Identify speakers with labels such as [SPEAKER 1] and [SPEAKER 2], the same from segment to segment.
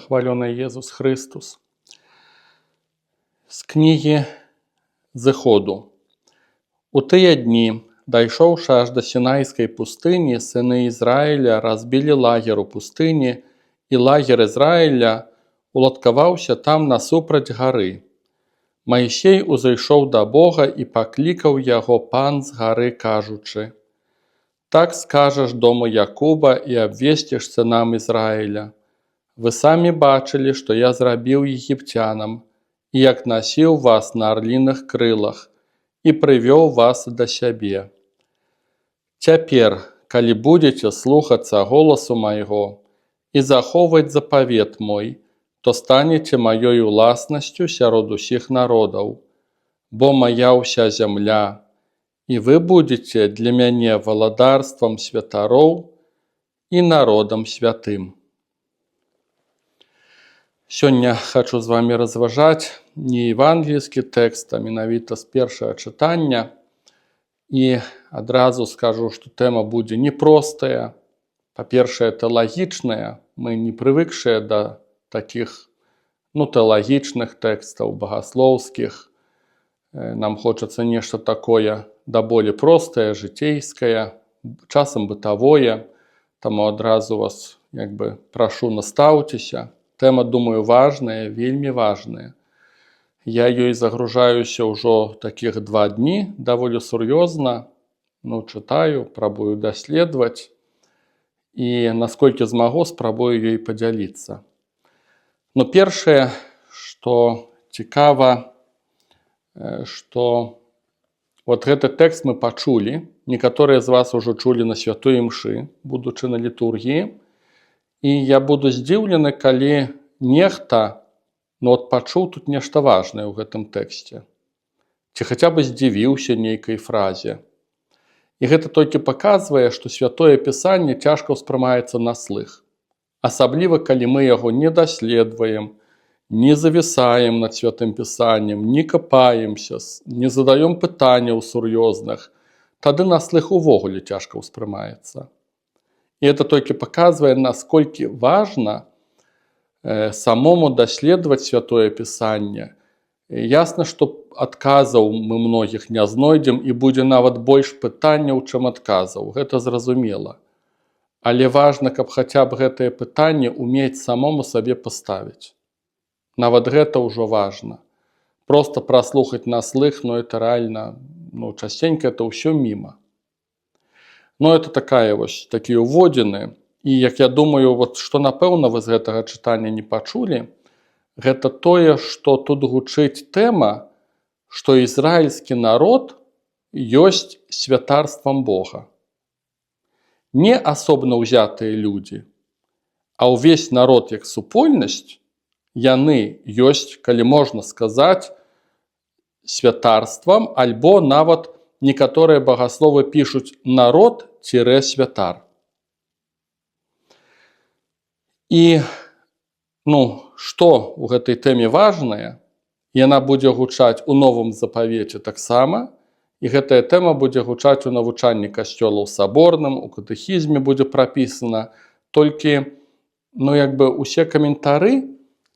[SPEAKER 1] пахвалёны Езус Христус. З кнігі Зыходу. У тыя дні, дайшоўшы аж да Сінайскай пустыні, сыны Ізраіля разбілі лагер у пустыні, і лагер Ізраіля уладкаваўся там насупраць гары. Маісей узышоў да Бога і паклікаў яго пан з гары, кажучы: «Так скажаш дому Якуба і абвесціш сынам Ізраіля. Вы самі бачылі, што я зрабіў егіпцянам, і як насіў вас на арліных крылах, і прывёў вас да сябе. Цяпер, калі будзеце слухацца голасу майго і захоўваць запавет мой, то станеце маёй уласнасцю сярод усіх народаў, бо мая ўся зямля, і вы будзеце для мяне валадарствам святароў і народам святым». Сёння хачу з вамі разважаць не евангельскі тэкст, а менавіта з першага чытання. І адразу скажу, што тэма будзе непростая. Па-першае, тэалагічная. Мы не прывыкшыя да такіх тэалагічных тэкстаў, багаслоўскіх. Нам хочацца нешта такое даволі простае, жыцейскае, часам бытавое. Таму адразу вас прашу, настаўцеся. Тэма, думаю, важная, вельмі важная. Я ёй загружаюся ўжо такіх 2 дні, даволі сур'ёзна. Чытаю, прабую даследаваць. І насколькі змагу, спрабую ёй падзяліцца. Першае, што цікава, што гэты тэкст мы пачулі. Некаторыя з вас ужо чулі на святой імшы, будучы на літургіі. І я буду здзіўлены, калі нехта пачуў тут нешта важнае ў гэтым тэксце. Ці хаця бы здзівіўся нейкай фразе. І гэта толькі паказвае, што святое пісанне цяжка ўспрымаецца на слых. Асабліва, калі мы яго не даследуем, не завісаем над святым пісаннем, не капаемся, не задаём пытанняў сур'ёзных, тады на слых увогуле цяжка ўспрымаецца. І гэта толькі паказвае, насколькі важна самому даследаваць святое пісанне. Ясна, што адказаў мы многіх не знойдзем, і будзе нават больш пытанняў, чым адказаў. Гэта зразумела. Але важна, каб хаця б гэтае пытанне умець самому сабе паставіць. Нават гэта ўжо важна. Проста праслухаць на слых, это рэальна, часценька это ўсё міма. Это такія ўводзіны. І, як я думаю, што напэўна вы з гэтага чытання не пачулі, гэта тое, што тут гучыць тэма, што ізраільскі народ ёсць святарствам Бога. Не асобна ўзятыя людзі, а ўвесь народ як супольнасць, яны ёсць, калі можна сказаць, святарствам, альбо нават некаторыя багасловы пішуць народ-святар. І што ў гэтай тэме важнае, яна будзе гучаць у новым запавеце таксама, і гэтая тэма будзе гучаць у навучанні касцёла ў саборным, у катэхізме будзе прапісана. Толькі усе каментары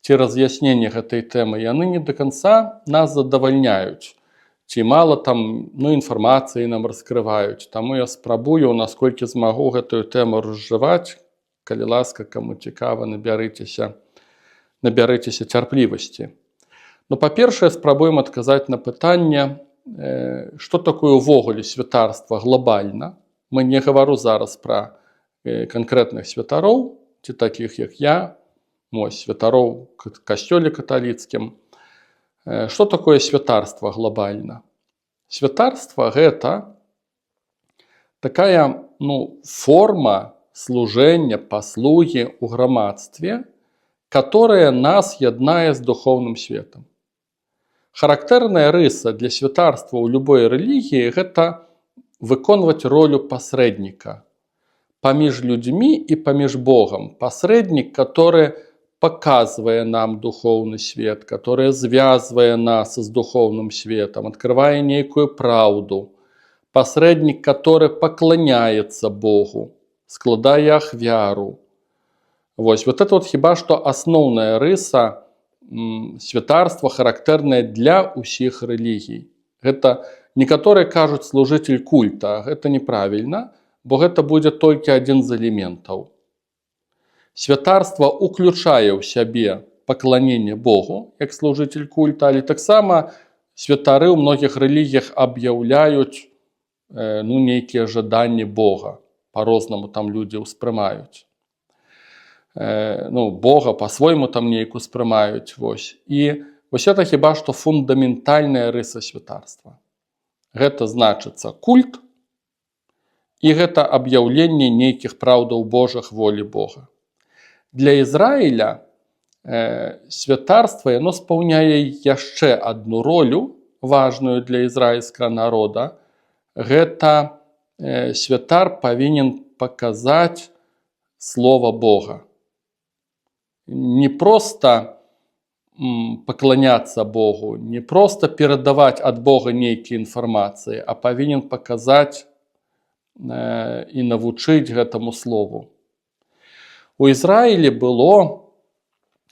[SPEAKER 1] ці раз'ясненне гэтай тэмы, яны не да канца нас задавальняюць. Ці мала там інфармацыі нам раскрываюць. Таму я спрабую, насколькі змагу гэтую тэму разжываць. Калі ласка, каму цікава, набярыцеся цярплівасці. Па-першае, спрабуем адказаць на пытанне, што такое ўвогуле святарства глобальна. Мы не гавару зараз пра канкрэтных святароў, ці такіх, як я, святароў у касцёле каталіцкім. Што такое святарства глобальна? Святарства – гэта такая форма служэння, паслугі ў грамадстве, которая нас яднае з духоўным светам. Характэрная рыса для святарства ў любой рэлігіі – гэта выконваць ролю пасрэдніка паміж людзьмі і паміж Богам. Пасрэднік, который показывае нам духоўны свет, который звязвае нас з духоўным светом, открывае нейкую праўду. Пасрэднік, который пакланяецца Богу, складае ахвяру, Вот это вот хіба што асноўная рыса святарства, характэрная для ўсіх рэлігій. Гэта некаторыя кажуць служыцель культа, гэта неправільна, бо гэта будзе толькі адзін з элементаў. Святарства уключае ў сябе пакланенне Богу, як служыцель культа, але таксама святары ў многіх рэлігіях аб'яўляюць нейкія жаданні Бога. Па-рознаму там людзі ўспрымаюць. Бога па-свойму там нейку успрымаюць. І вось гэта хіба што фундаментальная рыса святарства. Гэта значыцца культ, і гэта аб'яўленне нейкіх праўдаў Божых, волі Бога. Для Ізраіля святарства яно спаўняе яшчэ адну ролю, важную для ізраільскага народа. Гэта святар павінен паказаць слова Бога. Не проста пакланяцца Богу, не проста перадаваць ад Бога нейкія інфармацыі, а павінен паказаць і навучыць гэтаму слову. У Ізраілі было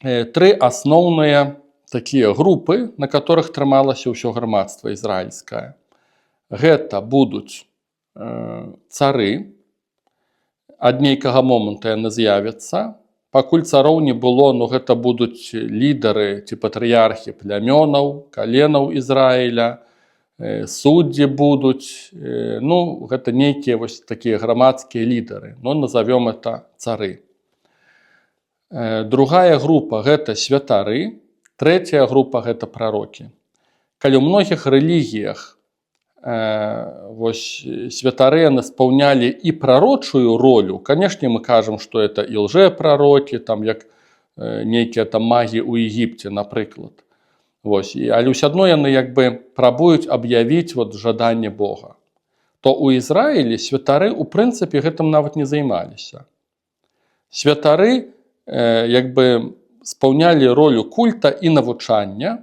[SPEAKER 1] тры асноўныя такія групы, на которых трымалася ўсё грамадства ізраільскае. Гэта будуць цары, ад нейкага моманту яны з'явяцца. Пакуль цароў не было, гэта будуць лідары ці патрыярхі плямёнаў, каленаў Ізраіля, суддзі будуць, гэта нейкія вось такія грамадскія лідары, назовём это цары. Другая група – гэта святары, трэцяя група – гэта прарокі. Калі ў многіх рэлігіях святары яны спаўнялі і прарочую ролю, канешне, мы кажам, што это і лжэпрарокі, там як нейкія там магі ў Егіпце, напрыклад. Але ўсё адно яны як бы прабуюць аб'явіць жаданне Бога. То ў Ізраілі святары ў прынцыпе гэтым нават не займаліся. Святары як бы спаўнялі ролю культа і навучання,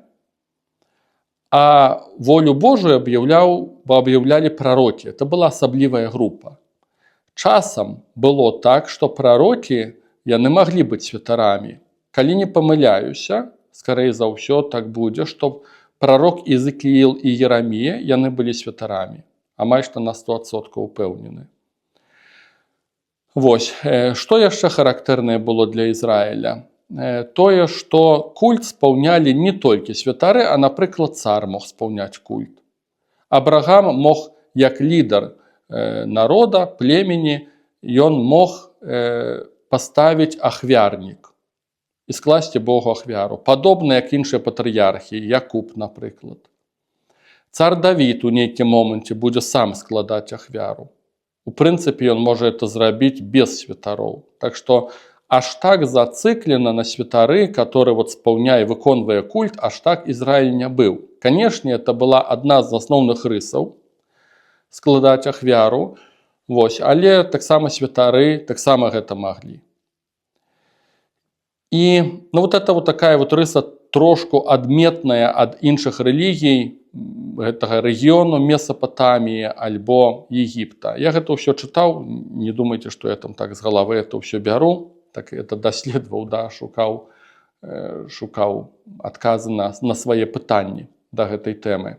[SPEAKER 1] а волю Божую аб'яўлялі прарокі. Это была асаблівая група. Часам было так, што прарокі яны маглі быць святарамі. Калі не памыляюся, скорей за ўсё так будзе, што прарок Езекііл і Єрамія яны былі святарамі. Амаль што на 100% упэўнены. Што яшчэ характэрнае было для Ізраіля? Тое, што культ спаўнялі не толькі святары, а, напрыклад, цар мог спаўняць культ. Абрагам мог, як лідар народа, племені, ён мог паставіць ахвярнік і скласці Богу ахвяру. Падобна, як іншыя патрыярхі, Якуб, напрыклад. Цар Давід у нейкім моманце будзе сам складаць ахвяру. У прынцыпе, ён можа это зрабіць без святароў. Так што аж так зациклена на святары, который спаўняе, выконвае культ, аж так Ізраіль не быў. Канешне, это была адна з асноўных рысаў складаць ахвяру, але таксама святары таксама гэта маглі. І это такая рыса трошку адметная ад іншых рэлігій гэтага рэгіёну Месапатаміі альбо Егіпта. Я гэта ўсё чытаў, не думайце, што я там так з галавы это ўсё бяру. Так это даследаваў, шукаў адказы на свае пытанні да гэтай тэмы.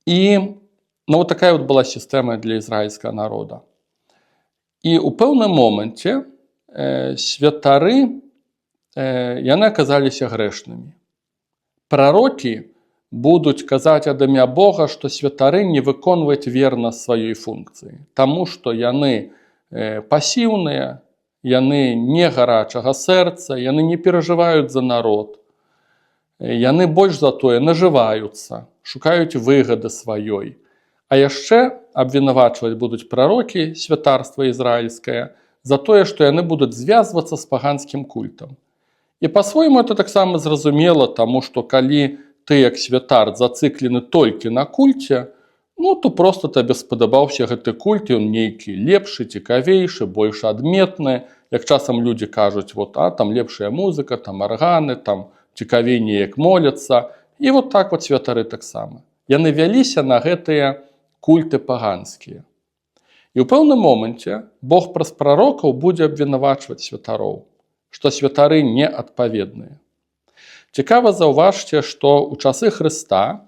[SPEAKER 1] І такая была сістэма для ізраільскага народа. І ў пэўным моманце святары яны аказаліся грэшнымі. Прарокі будуць казаць ад імя Бога, што святары не выконваюць верна сваёй функцыі, таму што яны пасіўныя, яны не гарачага сэрца, яны не перажываюць за народ. Яны больш за тое нажываюцца, шукаюць выгады сваёй. А яшчэ абвінавачваць будуць прарокі, святарства ізраільскае, за тое, што яны будуць звязвацца з паганскім культам. І па-свойму это таксама зразумела, таму што калі ты як святар зацыклены толькі на кульце, то проста табе спадабаўся гэты культ, ён нейкі лепшы, цікавейшы, больш адметны. Як часам людзі кажуць, там лепшая музыка, там арганы, там цікавей неяк моляцца. І так святары таксама. Яны вяліся на гэтыя культы паганскія. І ў пэўным моманце Бог праз прарокаў будзе абвінавачваць святароў, што святары неадпаведныя. Цікава заўважце, што ў часы Хрыста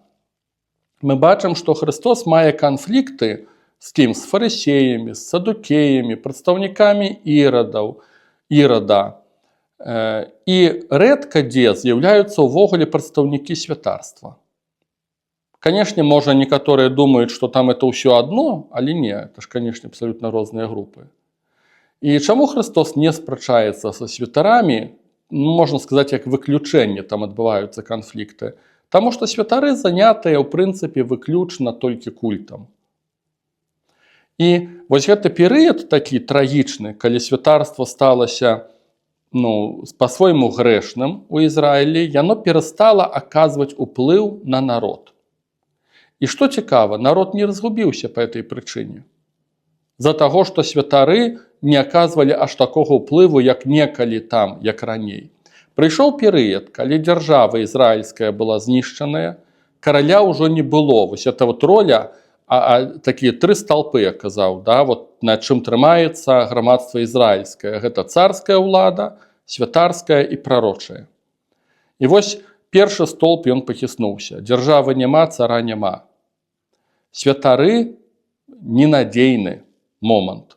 [SPEAKER 1] мы бачым, што Христос мае канфлікты з кім? З фарысеямі, з садукеямі, прадстаўнікамі Ірада. І рэдка дзе з'яўляюцца ўвогуле прадстаўнікі святарства. Канешне, можа, некаторыя думаюць, што там это ўсё адно, але не, это ж, канешне, абсалютна розныя групы. І чаму Христос не спрачаецца са святарамі, можна сказаць, як выключэнне, там адбываюцца канфлікты, таму што святары занятыя, ў прынцыпе, выключна толькі культам. І вось гэты перыяд такі трагічны, калі святарства сталася па-свойму грэшным у Ізраілі, яно перастала аказваць уплыў на народ. І што цікава, народ не разгубіўся па этой прычыне. З-за таго, што святары не аказвалі аж такога ўплыву, як некалі там, як раней. Прыйшоў перыяд, калі дзяржава ізраільская была знішчаная, караля ўжо не было. Вось это вот роля, такія тры сталпы, я казаў, да, вот на чым трымаецца грамадства ізраільскае. Гэта царская ўлада, святарская і прарочая. І вось першы столб ён пахіснуўся. Дзяржавы няма, цара няма. Святары ненадзейны момант,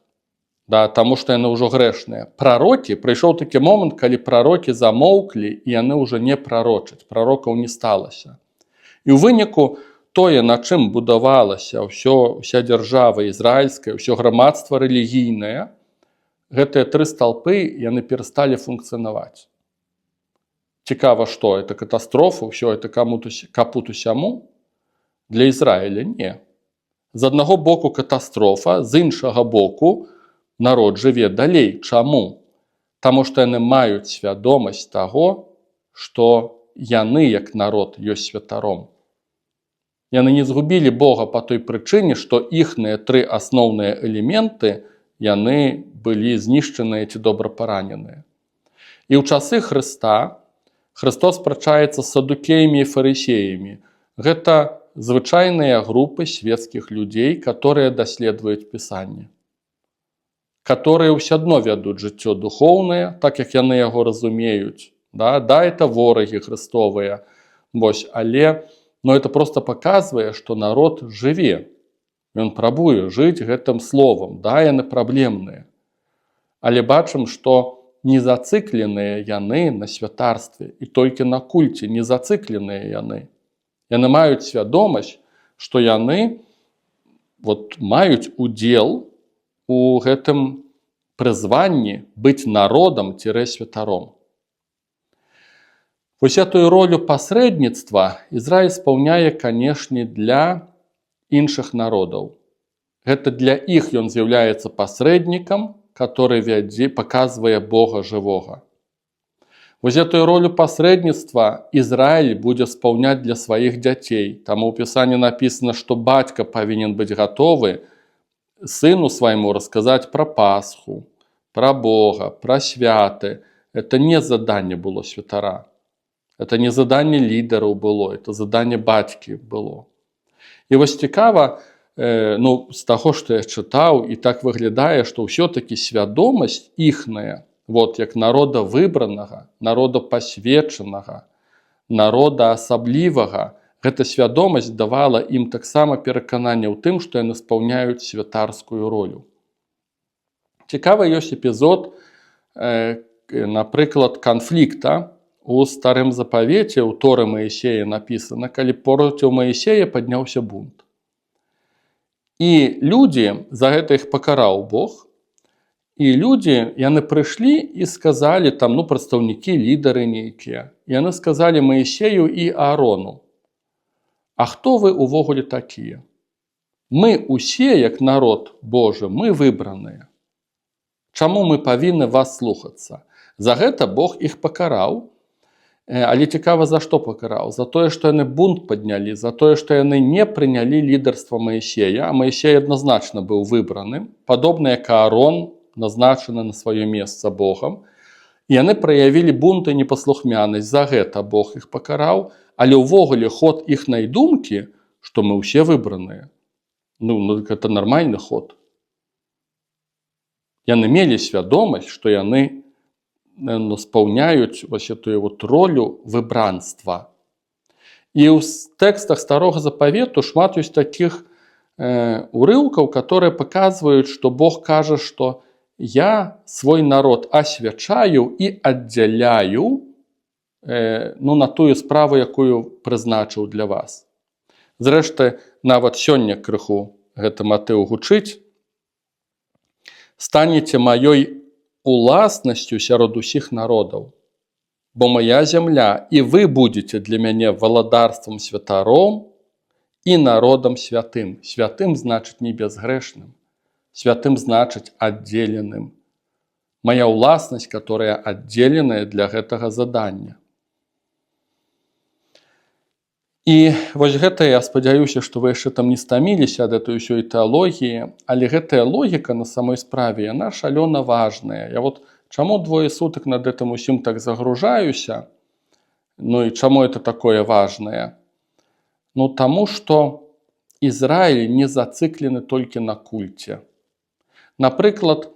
[SPEAKER 1] да, таму што яны ўжо грэшныя. Прарокі, прыйшоў такі момант, калі прарокі замоўклі, і яны ўжо не прарочаць, прарокаў не сталася. І ў выніку тое, на чым будавалася ўся дзяржава ізраільская, ўсё грамадства рэлігійнае, гэтыя тры сталпы, яны перасталі функцыянаваць. Цікава, што это катастрофа, ўсё это капут усяму? Для Ізраіля не. З аднаго боку катастрофа, з іншага боку народ жыве далей. Чаму? Таму што яны маюць свядомасць таго, што яны, як народ, ёсць святаром. Яны не згубілі Бога па той прычыне, што іхныя тры асноўныя элементы, яны былі знішчаныя ці добра параненыя. І ў часы Хрыста Христос спрачаецца з садукеямі і фарысеямі. Гэта звычайныя групы светскіх людзей, которые даследуюць Пісанне, которые ўсё адно вядуць жыццё духоўнае, так як яны яго разумеюць. Да, это ворагі Христовыя. Але это просто паказвае, што народ жыве. Ён прабуе жыць гэтым словам. Да, яны праблемныя. Але бачым, што не зацыкленыя яны на святарстве, і толькі на кульце не зацыкленыя яны. Яны маюць свядомасць, што яны маюць удзел у гэтым прызванні быць народам-святаром. Вось эту ролю пасрэдніцтва Ізраіль спаўняе, канешне, для іншых народаў. Гэта для іх ён з'яўляецца пасрэднікам, который паказвае Бога жывога. Вось эту ролю пасрэдніцтва Ізраіль будзе спаўняць для сваіх дзяцей. Таму ў Пісанні напісана, што бацька павінен быць гатовы сыну свайму расказаць пра Пасху, пра Бога, пра святы. Это не заданне было святара. Это не заданне лідараў было, это заданне бацькі было. І вось цікава, з таго, што я чытаў, і так выглядае, што ўсё-такі свядомасць іхная, як народа выбранага, народа пасвечанага, народа асаблівага, гэта свядомасць давала ім таксама перакананне ў тым, што яны спаўняюць святарскую ролю. Цікавы ёсць эпізод, напрыклад, канфлікта у Старым Запавеце, у Торы Маісея напісана, калі проціў Маісея падняўся бунт. І людзі, за гэта іх пакараў Бог, і людзі, яны прыйшлі і сказалі, там, прадстаўнікі, лідары нейкія, яны сказалі Маісею і Аарону: а хто вы увогуле такія? Мы усе, як народ Божы, мы выбраныя. Чаму мы павінны вас слухацца? За гэта Бог іх пакараў. Але цікава, за што пакараў? За тое, што яны бунт паднялі, за тое, што яны не прынялі лідарства Маісея, а Маісей адназначна быў выбраны, падобна як Аарон, назначаны на сваё месца Богам. І яны праявілі бунт і непаслухмянасць, за гэта Бог іх пакараў, але ўвогуле ход іхнай думкі, што мы ўсе выбраныя. Гэта нармальны ход. Яны мелі свядомасць, што яны спаўняюць вось этую вот ролю выбранства. І ў тэкстах Старога Запавету шмат ёсць такіх урыўкаў, которые паказваюць, што Бог кажа, што я свой народ асвячаю і аддзяляю на тую справу, якую прызначыў для вас. Зрэшты, нават сёння крыху гэты матыў гучыць. Станеце маёй уласнасцю сярод усіх народаў, бо моя зямля, і вы будете для мяне валадарствам святаром і народам святым. Святым значыць не безгрэшным. Святым значыць аддзеленым. Моя уласнасць, которая аддзеленая для гэтага задання. І вось гэта, я спадзяюся, што вы яшчэ там не стаміліся ад этой усёй тэалогіі, але гэтая логіка на самой справе, яна шалёна важная. Я вот чаму двое сутак над гэтым усім так загружаюся? І чаму это такое важнае? Таму што Ізраіль не зацыклены толькі на кульце. Напрыклад,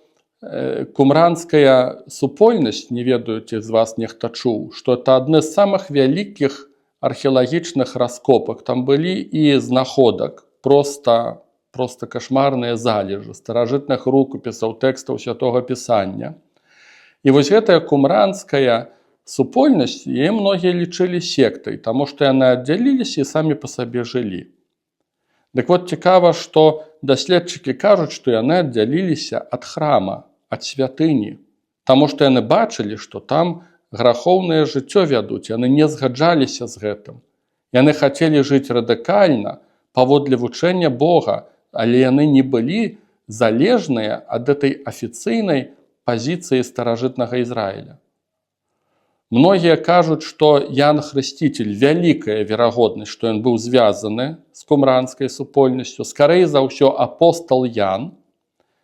[SPEAKER 1] кумранская супольнасць, не ведаю, ці з вас нехта чуў, што это адны з самых вялікіх археалагічных раскопак. Там былі і знаходак, просто кашмарныя залежы старажытных рукапісаў, тэкстаў Святога Пісання. І вось гэтая кумранская супольнасць, яе многія лічылі сектай, таму што яны аддзяліліся і самі па сабе жылі. Дык вот цікава, што даследчыкі кажуць, што яны аддзяліліся ад храма, ад святыні, таму што яны бачылі, што там грахоўнае жыццё вядуць, яны не згаджаліся з гэтым. Яны хацелі жыць радыкальна, паводле вучэння Бога, але яны не былі залежныя ад этой афіцыйнай пазіцыі старажытнага Ізраіля. Многія кажуць, што Ян Хрысціцель, вялікая верагоднасць, што ён быў звязаны з кумранскай супольнасцю, скарэй за ўсё апостал Ян,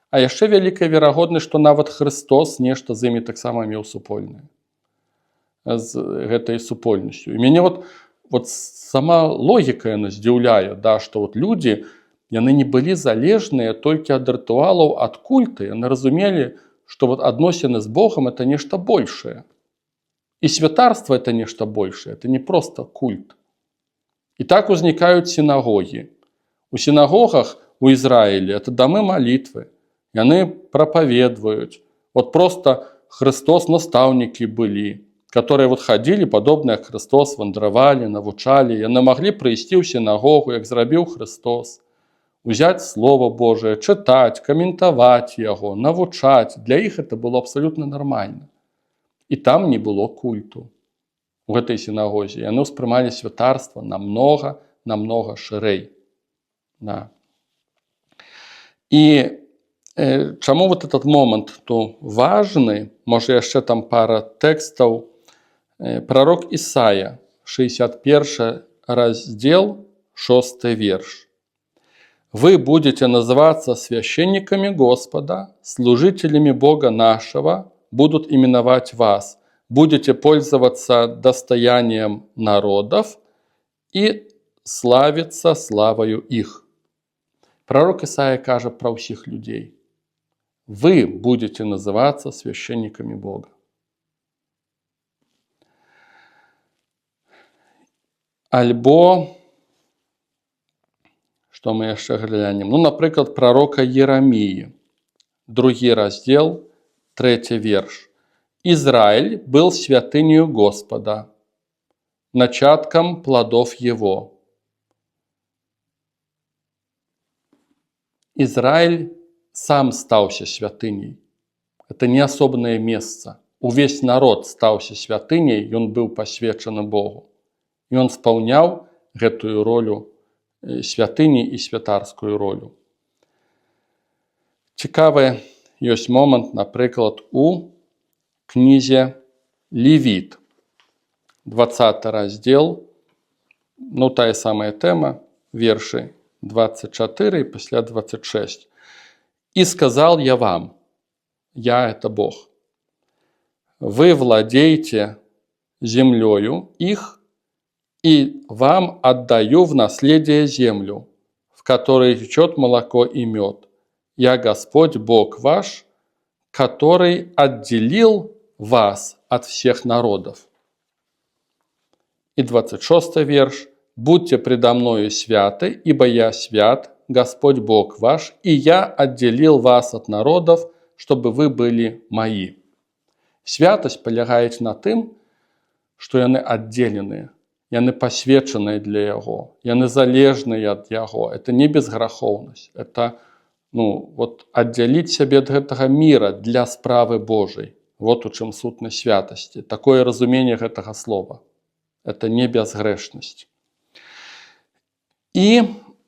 [SPEAKER 1] а яшчэ вялікая верагоднасць, што нават Хрыстос нешта з імі таксама меў супольнае, з гэтай супольнасцю. І мяне вот сама логіка яна здзіўляе, што людзі, яны не былі залежныя толькі ад рытуалаў, ад культа. Яны разумелі, што адносіны з Богам это нешта большае. І святарства это нешта большее, это не просто культ. І так узнікаюць сінагогі. У сінагогах у Ізраілі это дамы малітвы. Яны прапаведваюць. Просто Христос настаўнікі былі, которые ходили, падобна як Христос, вандравалі, навучалі. Яны маглі прыйсці ў сінагогу, як зрабіў Христос, узяць Слово Божие, чытаць, каментаваць яго, навучаць. Для іх это было абсолютно нормально. І там не было культу у гэтай сінагозе. Яны ўспрымалі святарства намнога шырэй. І чаму этот момент важны? Можа яшчэ там пара тэкстаў. Пророк Ісая, 61 раздел, 6 верш. «Вы будете называться священниками Господа, служителями Бога нашего, будут именовать вас, будете пользоваться достоянием народов и славиться славою их». Пророк Исаия кажа про ўсіх людей. Вы будете называться священниками Бога. Альбо, што мы яшчэ глянем? Напрыклад, пророка Ераміі, 2 раздел, 3 верш. «Израиль был святынею Господа, начатком плодов Его». Израиль сам стаўся святыней. Это не асобнае месца. Увесь народ стаўся святыней, ён быў пасвечаны Богу. І ён спаўняў гэтую ролю святыні і святарскую ролю. Цікавы ёсць момант, напрыклад, у кнізе Левіт, 20 раздел, тая самая тэма, вершы 24 і пасля 26. «И сказал я вам, я это Бог, вы владеете землею их, и вам отдаю в наследие землю, в которой течет молоко и мед. Я Господь Бог ваш, который отделил вас от всех народов». И 26 верш. «Будьте предо мною святы, ибо я свят, Господь Бог ваш, и я отделил вас от народов, чтобы вы были мои». Святость полягает на тым, што яны аддзеленыя, яны пасвечаныя для яго, яны залежныя ад яго. Это не безграхоўнасць, это аддзяліць сябе ад гэтага міра для справы Божай. Вот у чым сутнасць святасці. Такое разуменне гэтага слова. Это не безгрэшнасць. І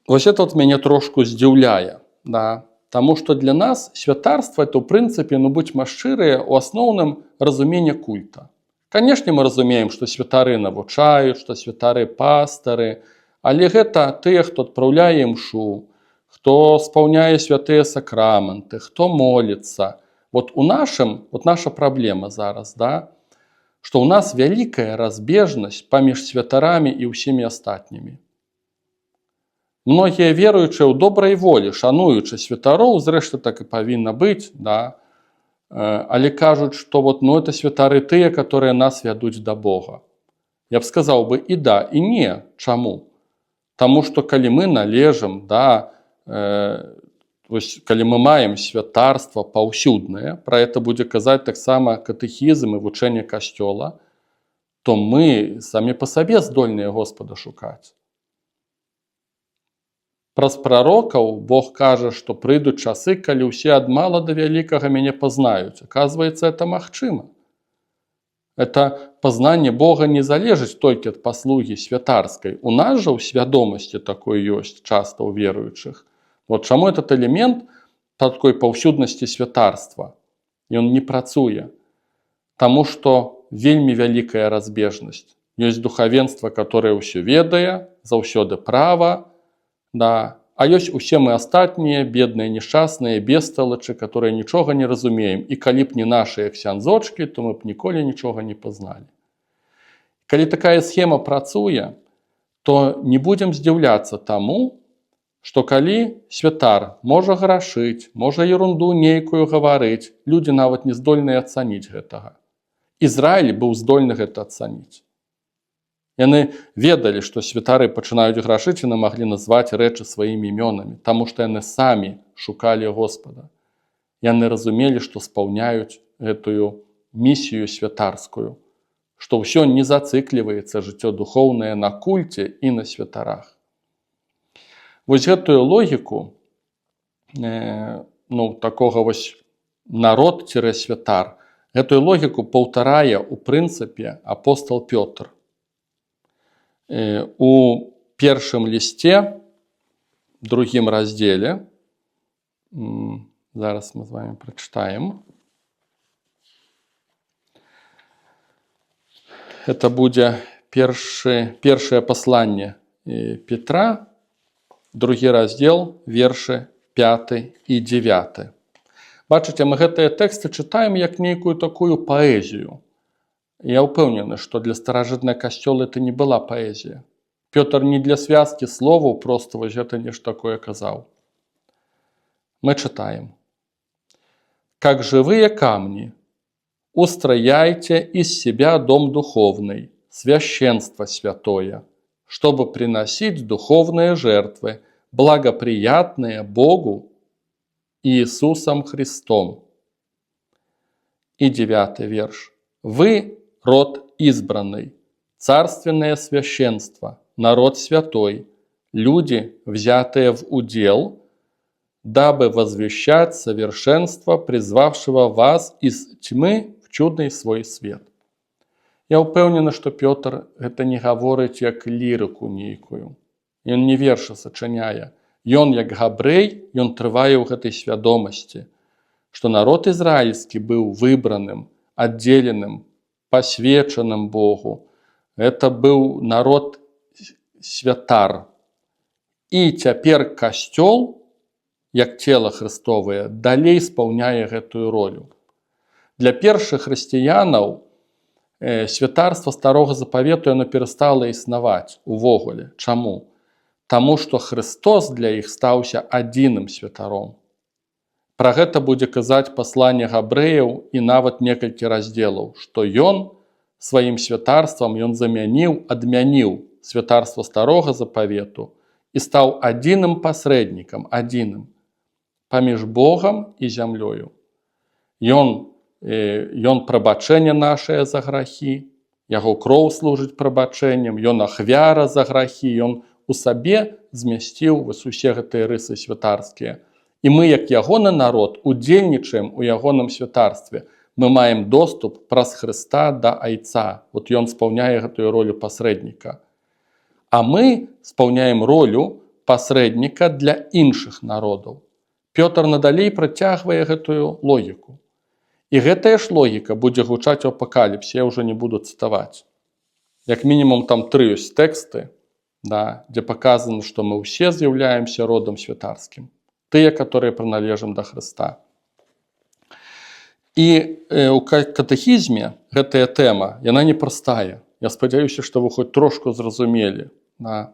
[SPEAKER 1] вось это мяне трошку здзіўляе, да? Таму што для нас святарства это, ў прынцыпе, будзьма шчырыя, у асноўным разуменне культа. Канешне, мы разумеем, што святары навучаюць, што святары пастары, але гэта тыя, хто адпраўляе імшу, хто спаўняе святыя сакраменты, хто моліцца. Вот наша праблема зараз, да? Што ў нас вялікая разбежнасць паміж святарамі і ўсімі астатнімі. Многія веруючыя ў добрай волі, шануючы святароў, зрэшты так і павінна быць, да? Але кажуць, што это святары тыя, которые нас вядуць да Бога. Я б сказаў бы і да, і не. Чаму? Таму што калі мы належым, да, калі мы маем святарства паўсюднае, пра гэта будзе казаць таксама катэхізм і вучэнне Касцёла, то мы самі па сабе здольныя Господа шукаць. Праз прарокаў Бог кажа, што прыйдуць часы, калі ўсе ад мала да вялікага мяне пазнаюць. Аказваецца, это магчыма. Это пазнанне Бога не залежыць толькі ад паслугі святарскай. У нас жа ў свядомасці такой ёсць часта ў веруючых. Вот чаму этот элемент такой паўсюднасці святарства? Ён не працуе. Таму што вельмі вялікая разбежнасць. Ёсць духавенства, которое ўсё ведае, заўсёды права, да. А ёсць усе мы астатнія, бедныя, несчастныя, бесталачы, которые нічога не разумеем. І калі б не нашыя ксяндзочкі, то мы б ніколі нічога не пазналі. Калі такая схема працуе, то не будзем здзіўляцца таму, што калі святар можа грашыць, можа ерунду нейкую гаварыць, людзі нават не здольныя ацаніць гэтага. Ізраіль быў здольны гэта ацаніць. Яны ведалі, што святары пачынаюць грашыць і маглі назваць рэчы сваімі імёнамі, таму што яны самі шукалі Господа. Яны разумелі, што спаўняюць гэтую місію святарскую, што ўсё не зацыкліваецца жыццё духоўнае на кульце і на святарах. Вось гэтую логіку такога вось народ-святар, гэтую логіку паўтарае ў прынцыпе апостол Пётр. У першым лісце, другім раздзеле, зараз мы з вами прачытаем. Это будзе першае пасланне Петра, другі раздзел, вершы 5 і 9. Бачыце, мы гэтыя тэксты чытаем як нейкую такую паэзію. Я ўпэўнены, што для старажытнай касцёла это не была паэзія. Пётр не для связкі словаў проста вось гэта нешта такое казаў. Мы чытаем. «Как живые камни, устрояйте из себя дом духовный, священство святое, чтобы приносить духовные жертвы, благоприятные Богу Иисусом Христом». И 9 верш. «Вы род избранный, царственное священство, народ святой, люди, взятые в удел, дабы возвещать совершенство, призвавшего вас из тьмы в чудный свой свет». Я ўпэўнены, што Пётр гэта не гаворыць як лірыку нейкую. Ён не вершы сачыняе. Ён, як габрэй, ён трывае ў гэтай свядомасці, што народ ізраільскі быў выбраным, аддзеленым, пасвечаным Богу. Это быў народ святар. І цяпер касцёл, як цела Христовае, далей спаўняе гэтую ролю. Для першых хрысціянаў святарства Старога Запавету яно перастала існаваць увогуле. Чаму? Таму што Христос для іх стаўся адзіным святаром. Пра гэта будзе казаць пасланне габрэяў і нават некалькі раздзелаў, што ён сваім святарствам адмяніў святарства старога запавету і стаў адзіным пасрэднікам, адзіным паміж Богам і зямлёю. Ён прабачэнне нашае за грахі, яго кроў служыць прабачэннем, ён ахвяра за грахі, ён у сабе змясціў усе гэтыя рысы святарскія. І мы, як ягоны народ, удзельнічаем у ягоным святарстве. Мы маем доступ праз Хрыста да Айца. Вот ён спаўняе гэтую ролю пасрэдніка. А мы спаўняем ролю пасрэдніка для іншых народаў. Пётр надалей працягвае гэтую логіку. І гэтая ж логіка будзе гучаць у апакаліпсе, я ўжо не буду цытаваць. Як мінімум там 3 ёсць тэксты, дзе паказана, што мы ўсе з'яўляемся родам святарскім. Тыя, которые прыналежым да Хрыста. І ў катэхізме гэтая тэма, яна непростая. Я спадзяюся, што вы хоць трошку зразумелі. У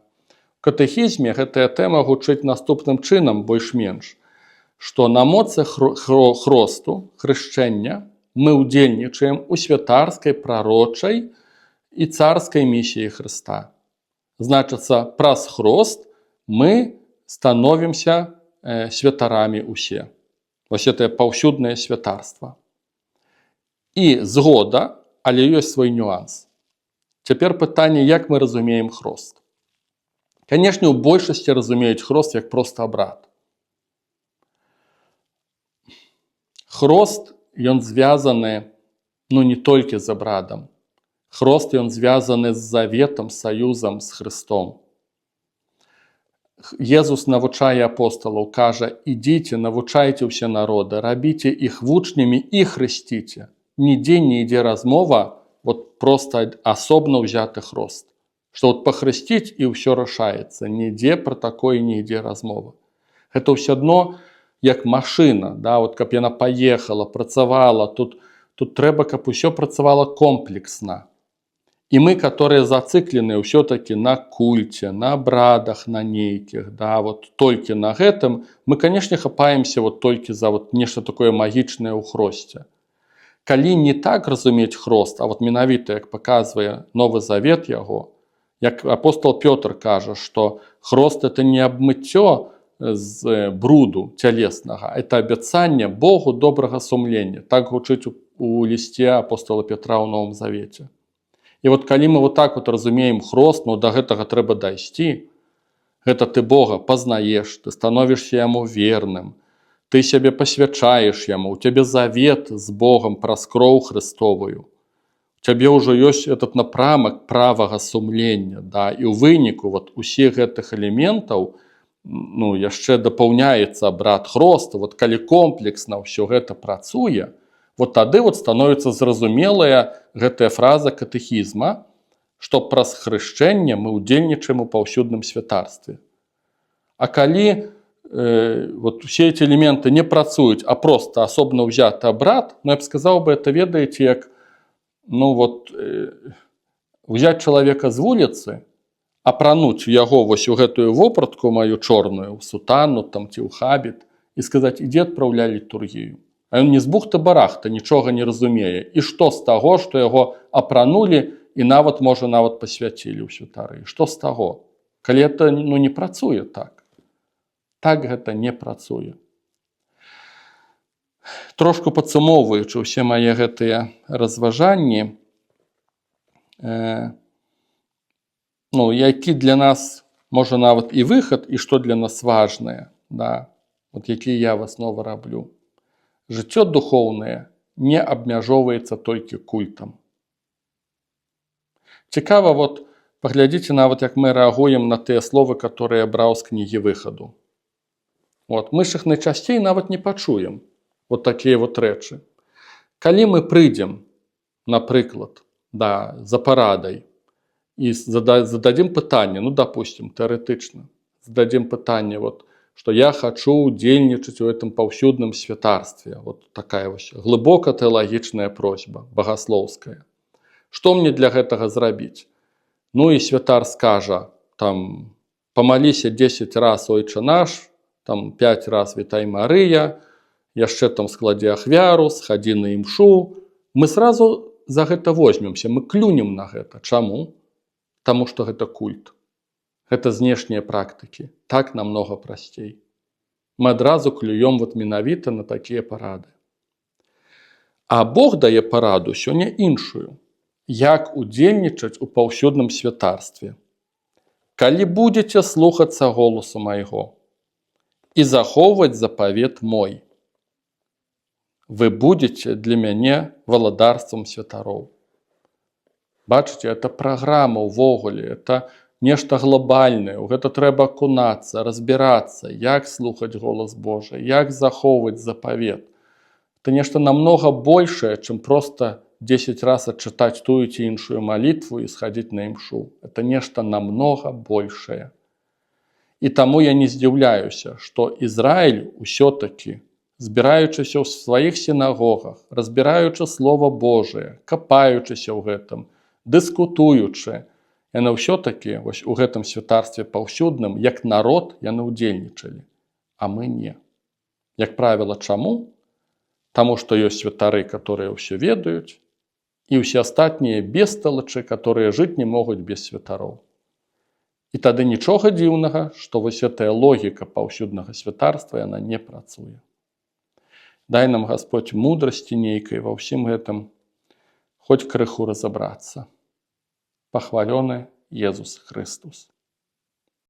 [SPEAKER 1] катэхізме гэтая тэма гучыць наступным чынам, больш-менш, што на моцы хросту, хрышчэння, мы ўдзельнічаем у святарскай, прарочай і царскай місіі Хрыста. Значыцца, праз хрост мы становімся святарамі усе. Вось гэта паўсюднае святарства. І згода, але ёсць свой нюанс. Цяпер пытанне, як мы разумеем хрост. Канешне, у большасці разумеюць хрост як проста абрад. Хрост, ён звязаны, не толькі з абрадам. Хрост, ён звязаны з заветам, саюзам з Хрыстом. Езус навучае апосталаў, кажа, ідзіце, навучайце ўсе народы, рабіце іх вучнямі і хрысціце. Нідзе не ідзе размова, проста асобна ўзяты хрост. Што пахрысціць і ўсё рашаецца. Нідзе пра такое не ідзе размова. Гэта ўсё адно, як машына, каб яна паехала, працавала, тут трэба, каб усё працавала комплексна. І мы, которые зацыклены ўсё-таки на кульце, на абрадах, на нейкіх, толькі на гэтым, мы, канешне, хапаемся толькі за нешта такое магічнае ў хросце. Калі не так разумець хрост, а менавіта, як паказвае Новы Завет яго, як апостол Пётр кажа, што хрост — это не абмыццё з бруду цялеснага, это абяцанне Богу добрага сумлення. Так гучыць у лісце апостола Петра ў Новым Завеце. І калі мы так разумеем хрост, да гэтага трэба дайсці. Гэта ты Бога пазнаеш, ты становішся яму верным, ты сябе пасвячаеш яму, у цябе завет з Богам праз кроў Хрыстовую. У цябе ўжо ёсць этот напрамак правага сумлення, і ў выніку усіх гэтых элементаў яшчэ дапаўняецца абрад хросту. Калі комплексна ўсё гэта працуе, тады становіцца зразумелая гэтая фраза катэхізма, што праз хрышчэнне мы ўдзельнічаем у паўсюдным святарстве. А калі усе эти элементы не працуюць, а проста асобна ўзяты абрад, я б сказаў бы, это ведаеце, як узяць чалавека з вуліцы, апрануць яго у гэтую вопратку маю чорную, ў сутану ці ў хабіт, і сказаць, ідзі адпраўляй літургію. А ён не з бухты-барахты, нічога не разумее. І што з таго, што яго апранулі і можа пасвяцілі ў святары? Што з таго? Калі гэта не працуе так. Так гэта не працуе. Трошку падсумоўваючы ўсе мае гэтыя разважанні, які для нас, можа нават і выхад, і што для нас важнае, які я высновы раблю. Жыццё духоўнае не абмяжоўваецца толькі культам. Цікава, паглядзіце нават, як мы рэагуем на тыя словы, которые браў з кнігі выхаду. Мы ж іх найчасцей нават не пачуем. Такія рэчы. Калі мы прыйдзем, напрыклад, за парадай і зададзім пытанне, допустим, тэарэтычна, зададзім пытанне, што я хачу ўдзельнічаць у гэтым паўсюдным святарстве. Такая глыбока тэалагічная просьба, багаслоўская. Што мне для гэтага зрабіць? І святар скажа, памаліся 10 раз Ойчэ наш, 5 раз Вітай Марыя, яшчэ там складзе ахвяру, схадзі на імшу. Мы сразу за гэта возьмемся, мы клюнем на гэта. Чаму? Таму што гэта культ. Гэта знешнія практыкі. Так намнога прасцей. Мы адразу клюем вот менавіта на такія парады. А Бог дае параду сёння іншую. Як удзельнічаць у паўсюдным святарстве. Калі будзеце слухацца голасу майго і захоўваць запавет мой, вы будзеце для мяне валадарствам святароў. Бачыце, это праграма ўвогуле, это нешта глобальнае, у гэта трэба акунацца, разбірацца, як слухаць голас Божы, як захоўваць запавет. Это нешта намнога большае, чым проста 10 раз адчытаць тую ці іншую малітву і схадзіць на імшу. Это нешта намнога большае. І таму я не здзіўляюся, што Ізраіль усё-такі, збіраючыся ў сваіх сінагогах, разбіраючы Слова Божае, капаючыся ў гэтым, дыскутуючы, яны ўсё-такі вось у гэтым святарстве паўсюдным, як народ, яны ўдзельнічалі, а мы не. Як правіла, чаму? Таму што ёсць святары, которые ўсё ведаюць, і ўсе астатнія бесталачы, которые жыць не могуць без святароў. І тады нічога дзіўнага, што вось гэтая логіка паўсюднага святарства, яна не працуе. Дай нам Гасподь мудрасці нейкай ва ўсім гэтым, хоць крыху разабрацца. Пахвалёны Езус Христос.